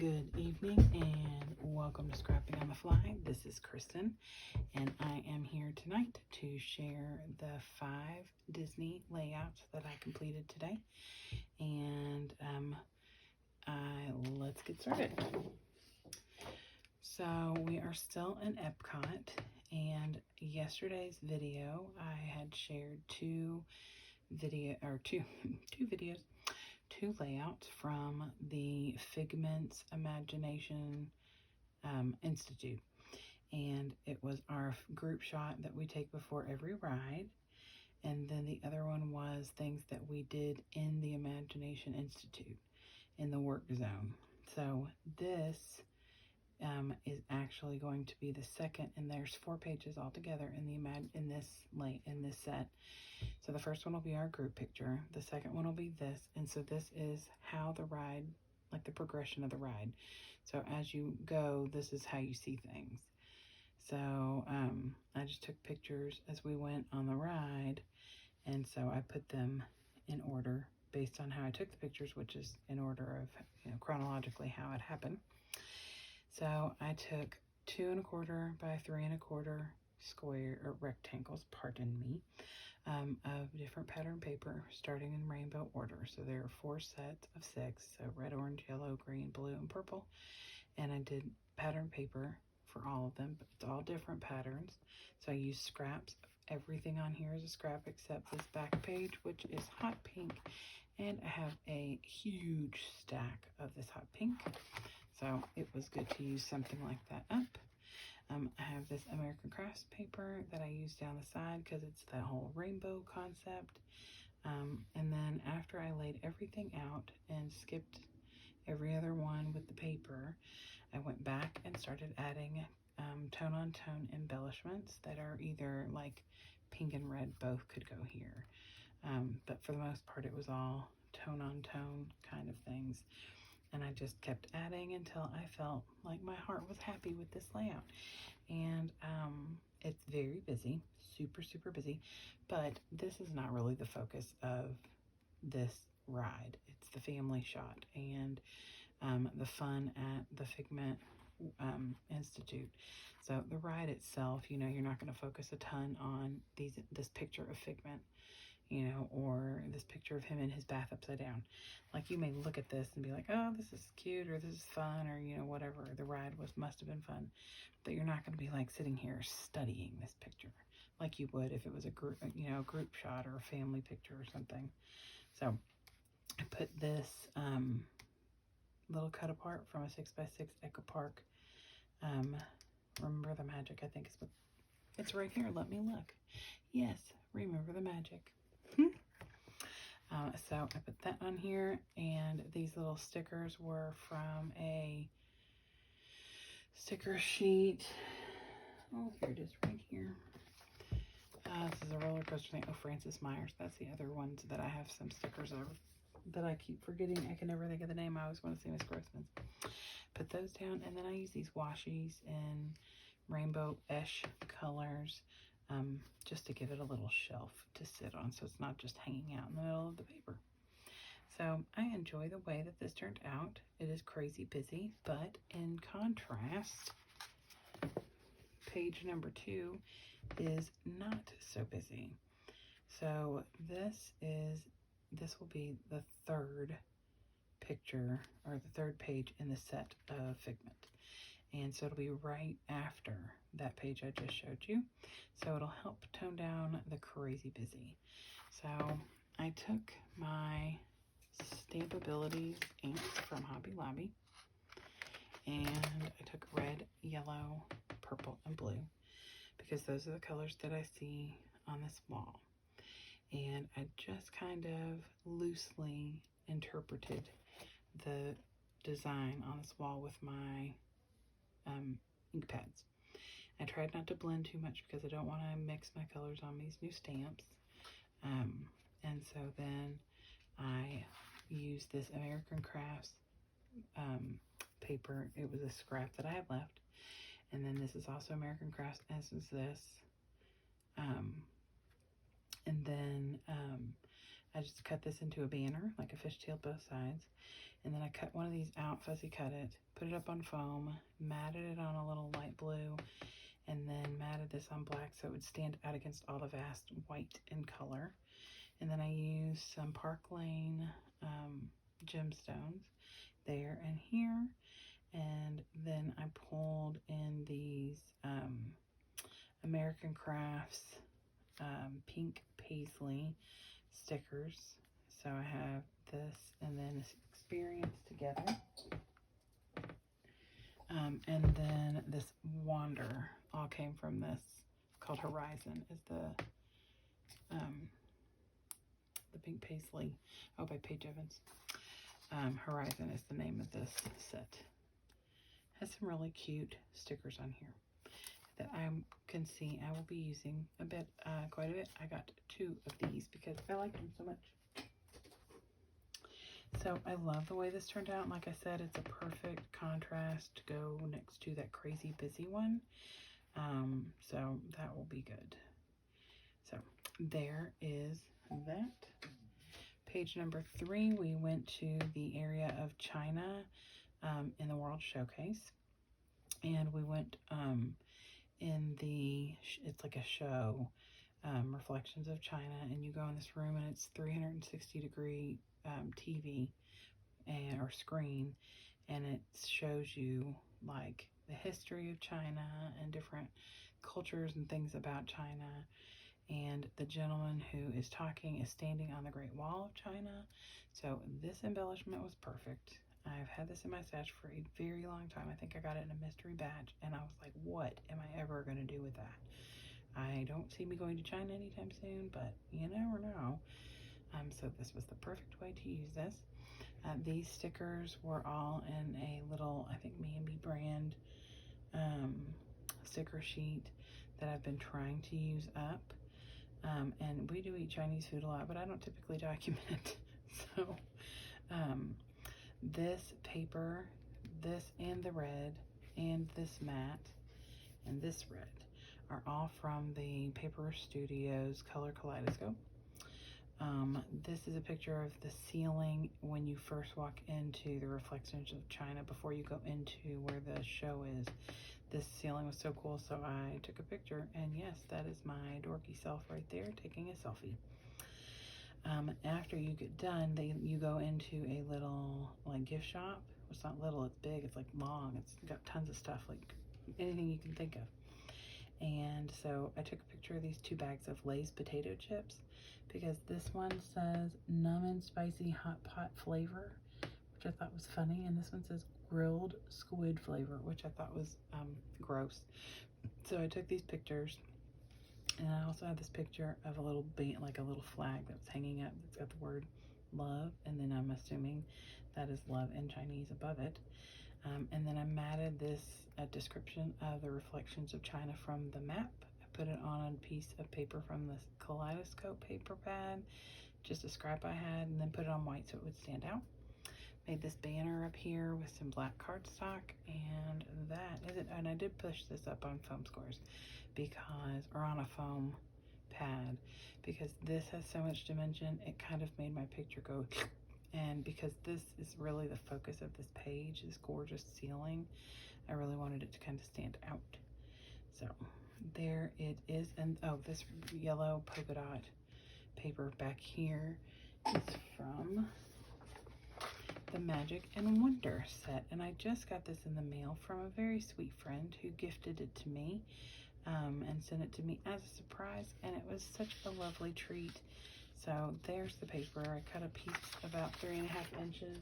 Good evening and welcome to Scrapping on the Fly. This is Kristen and I am here tonight to share the 5 Disney layouts that I completed today. And let's get started. So we are still in Epcot, and yesterday's video I had shared two layouts from the Figment Imagination Institute, and it was our group shot that we take before every ride, and then the other one was things that we did in the Imagination Institute in the work zone. So this is actually going to be the second, and there's 4 pages altogether in this set. So the first one will be our group picture, the second one will be this, and so this is how the ride, like the progression of the ride. So as you go, this is how you see things. So I just took pictures as we went on the ride, and so I put them in order based on how I took the pictures, which is in order of, chronologically how it happened. So I took 2 1/4 by 3 1/4 square or rectangles, pardon me, of different pattern paper starting in rainbow order. So there are 4 sets of 6, so red, orange, yellow, green, blue, and purple. And I did pattern paper for all of them, but it's all different patterns. So I used scraps. Everything on here is a scrap except this back page, which is hot pink, and I have a huge stack of this hot pink. So it was good to use something like that up. I have this American Crafts paper that I use down the side because it's that whole rainbow concept. And then after I laid everything out and skipped every other one with the paper, I went back and started adding tone-on-tone embellishments that are either like pink and red, both could go here. But for the most part, it was all tone-on-tone kind of things. And I just kept adding until I felt like my heart was happy with this layout. And it's very busy, super busy, but this is not really the focus of this ride. It's the family shot and the fun at the Figment Institute. So the ride itself, you're not going to focus a ton on this picture of Figment, or this picture of him in his bath upside down. Like, you may look at this and be like, oh, this is cute, or this is fun, or whatever, the ride must have been fun, but you're not going to be like sitting here studying this picture like you would if it was a group shot or a family picture or something. So I put this little cut apart from a 6x6 Echo Park. Remember the Magic, I think is what it's right here. Let me look. Yes, Remember the Magic. So I put that on here, and these little stickers were from a sticker sheet. Oh, here it is right here. This is a roller coaster thing. Oh, Francis Myers. That's the other ones that I have some stickers of that I keep forgetting. I can never think of the name. I always want to say Miss Grossman's. Put those down, and then I use these washies in rainbow-ish colors, just to give it a little shelf to sit on, so it's not just hanging out in the middle of the paper. So I enjoy the way that this turned out. It is crazy busy, but in contrast, page number 2 is not so busy. So this will be the 3rd picture, or the 3rd page in the set of Figment. And so it'll be right after that page I just showed you. So it'll help tone down the crazy busy. So I took my Stampabilities inks from Hobby Lobby, and I took red, yellow, purple, and blue, because those are the colors that I see on this wall. And I just kind of loosely interpreted the design on this wall with my ink pads. I tried not to blend too much because I don't want to mix my colors on these new stamps. And so then I used this American Crafts paper. It was a scrap that I had left. And then this is also American Crafts, as is this. And then I just cut this into a banner, like a fishtail both sides. And then I cut one of these out, fussy cut it, put it up on foam, matted it on a little light blue, and then matted this on black so it would stand out against all the vast white in color. And then I used some Park Lane gemstones there and here. And then I pulled in these American Crafts pink paisley stickers. So I have this and then this experience together. And then this wander all came from this, called Horizon, is the pink paisley, by Paige Evans. Horizon is the name of this set. Has some really cute stickers on here that I can see I will be using quite a bit. I got 2 of these because I like them so much. So I love the way this turned out. Like I said, it's a perfect contrast to go next to that crazy busy one. So that will be good. So there is that. Page number 3, we went to the area of China in the World Showcase. And we went in it's like a show, Reflections of China. And you go in this room and it's 360-degree TV or screen, and it shows you like the history of China and different cultures and things about China. And the gentleman who is talking is standing on the Great Wall of China. So this embellishment was perfect. I've had this in my stash for a very long time. I think I got it in a mystery batch, and I was like, what am I ever going to do with that? I don't see me going to China anytime soon, but you never know. So this was the perfect way to use this. These stickers were all in a little, I think, Mambi brand sticker sheet that I've been trying to use up. And we do eat Chinese food a lot, but I don't typically document. So this paper, this and the red, and this matte, and this red are all from the Paper Studios Color Kaleidoscope. This is a picture of the ceiling when you first walk into the Reflections of China before you go into where the show is. This ceiling was so cool, so I took a picture, and yes, that is my dorky self right there taking a selfie. After you get done, you go into a little like gift shop. It's not little, it's big, it's like long, it's got tons of stuff, like anything you can think of. And so I took a picture of these 2 bags of Lay's potato chips, because this one says numbing spicy hot pot flavor, which I thought was funny, and this one says grilled squid flavor, which I thought was gross. So I took these pictures, and I also have this picture of a little like a little flag that was hanging up. It's got the word love, and then I'm assuming that is love in Chinese above it. And then I matted this description of the Reflections of China from the map. I put it on a piece of paper from the Kaleidoscope paper pad, just a scrap I had, and then put it on white so it would stand out. Made this banner up here with some black cardstock, and that is it. And I did push this up on foam squares or on a foam pad, because this has so much dimension, it kind of made my picture go. And because this is really the focus of this page, this gorgeous ceiling, I really wanted it to kind of stand out. So there it is. And this yellow polka dot paper back here is from the Magic and Wonder set, and I just got this in the mail from a very sweet friend who gifted it to me and sent it to me as a surprise, and it was such a lovely treat. So there's the paper. I cut a piece about 3.5 inches,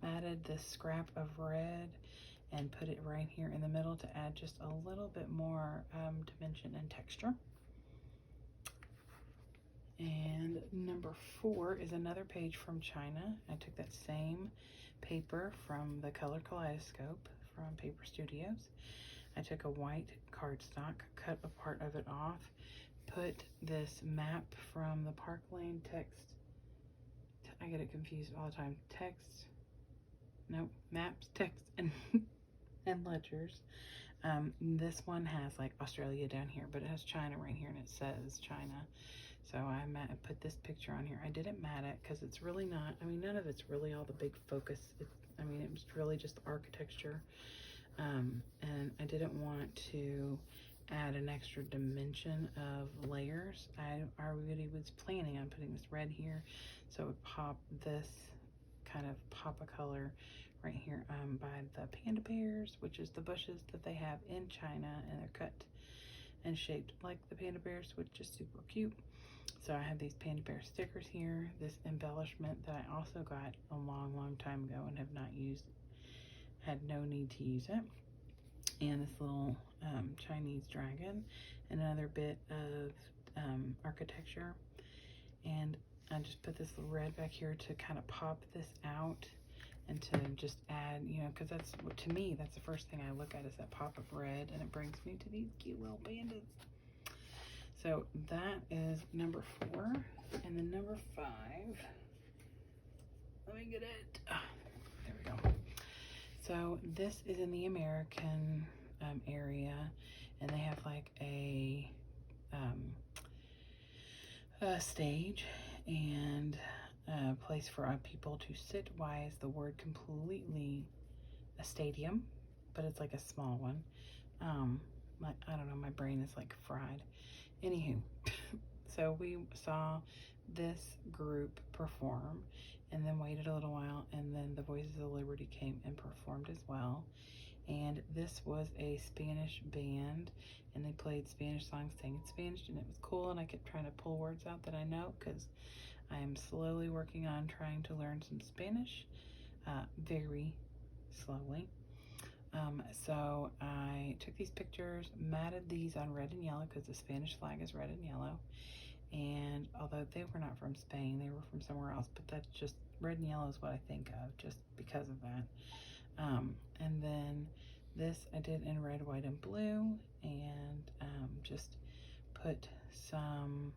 matted this scrap of red, and put it right here in the middle to add just a little bit more dimension and texture. And number 4 is another page from China. I took that same paper from the Color Kaleidoscope from Paper Studios. I took a white cardstock, cut a part of it off, put this map from the Park Lane text. I get it confused all the time. Maps, text, and ledgers. This one has like Australia down here, but it has China right here, and it says China. So I put this picture on here. I didn't matte it because it's really not, I mean, none of it's really all the big focus. I mean, it was really just the architecture. And I didn't want to add an extra dimension of layers. I already was planning on putting this red here, so it would pop this, kind of pop a color right here by the panda bears, which is the bushes that they have in China, and they're cut and shaped like the panda bears, which is super cute. So I have these panda bear stickers here, this embellishment that I also got a long time ago and have not used, had no need to use it, and this little Chinese dragon, and another bit of architecture. And I just put this red back here to kind of pop this out and to just add, you know, because that's, to me, that's the first thing I look at is that pop of red, and it brings me to these cute little pandas. So that is number 4. And then number 5, let me get it. There we go. So this is in the American area, and they have like a stage and a place for people to sit. Why is the word completely a stadium, but it's like a small one. I don't know, my brain is like fried. Anywho, so we saw this group perform and then waited a little while, and then the Voices of Liberty came and performed as well. And this was a Spanish band, and they played Spanish songs, sang in Spanish, and it was cool. And I kept trying to pull words out that I know, because I am slowly working on trying to learn some Spanish, very slowly. So I took these pictures, matted these on red and yellow, because the Spanish flag is red and yellow. And although they were not from Spain, they were from somewhere else, but that's just, red and yellow is what I think of just because of that. And then this I did in red, white, and blue, and just put some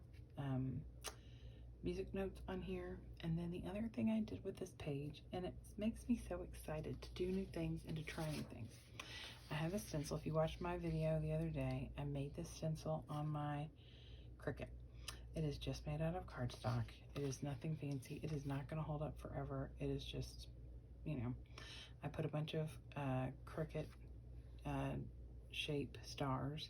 music notes on here. And then the other thing I did with this page, and it makes me so excited to do new things and to try new things. I have a stencil. If you watched my video the other day, I made this stencil on my Cricut. It is just made out of cardstock. It is nothing fancy. It is not going to hold up forever. It is just, you know, I put a bunch of Cricut shape stars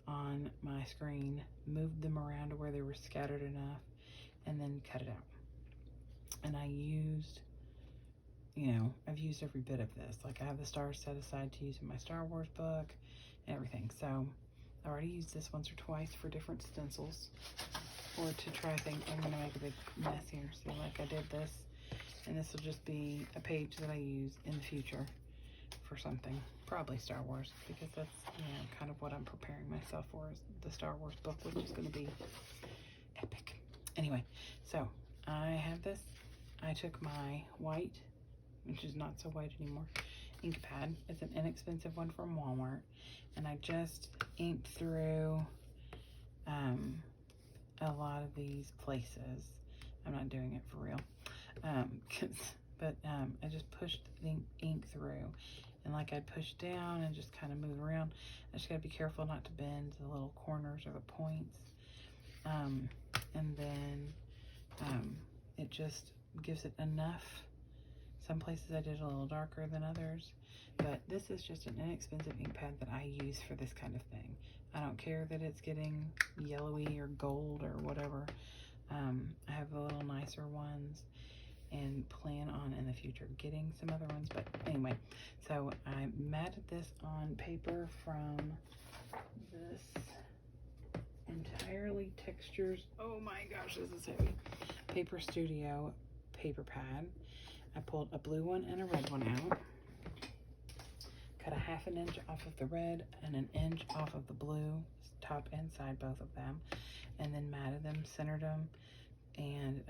on my screen, moved them around to where they were scattered enough, and then cut it out. And I used, you know, I've used every bit of this. Like, I have the stars set aside to use in my Star Wars book and everything. So I already used this once or twice for different stencils, or to try things. I'm gonna make a big mess here. See, like, I did this, and this will just be a page that I use in the future for something, probably Star Wars, because that's, you know, kind of what I'm preparing myself for, is the Star Wars book, which is going to be epic. Anyway, so I have this. I took my white, which is not so white anymore, ink pad. It's an inexpensive one from Walmart, and I just inked through a lot of these places. I'm not doing it for real, but I just pushed the ink through, and like, I'd push down and just kind of move around. I just got to be careful not to bend the little corners or the points, and then it just gives it enough. Some places I did a little darker than others, but this is just an inexpensive ink pad that I use for this kind of thing. I don't care that it's getting yellowy or gold or whatever. I have the little nicer ones, and plan on in the future getting some other ones. But anyway, so I matted this on paper from this Entirely Textures, oh my gosh, this is heavy, Paper Studio paper pad. I pulled a blue one and a red one out, cut a ½ inch off of the red and an inch off of the blue, top and side, both of them, and then matted them, centered them, and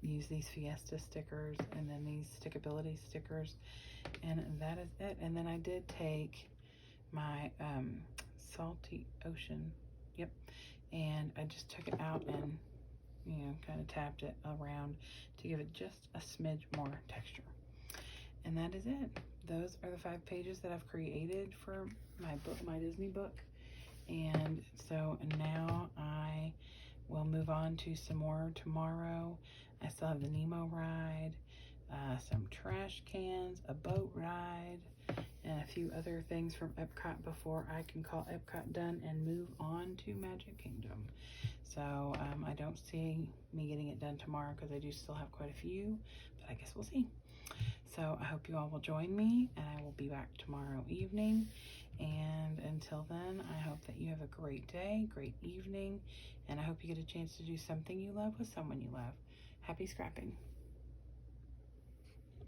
use these Fiesta stickers, and then these stickability stickers, and that is it. And then I did take my Salty Ocean, yep, and I just took it out and, you know, kind of tapped it around to give it just a smidge more texture. And that is it. Those are the 5 pages that I've created for my book, my Disney book. And so now I we'll move on to some more tomorrow. I still have the Nemo ride, some trash cans, a boat ride, and a few other things from Epcot before I can call Epcot done and move on to Magic Kingdom. So I don't see me getting it done tomorrow because I do still have quite a few, but I guess we'll see. So I hope you all will join me, and I will be back tomorrow evening. And until then, I hope that you have a great day, great evening, and I hope you get a chance to do something you love with someone you love. Happy scrapping.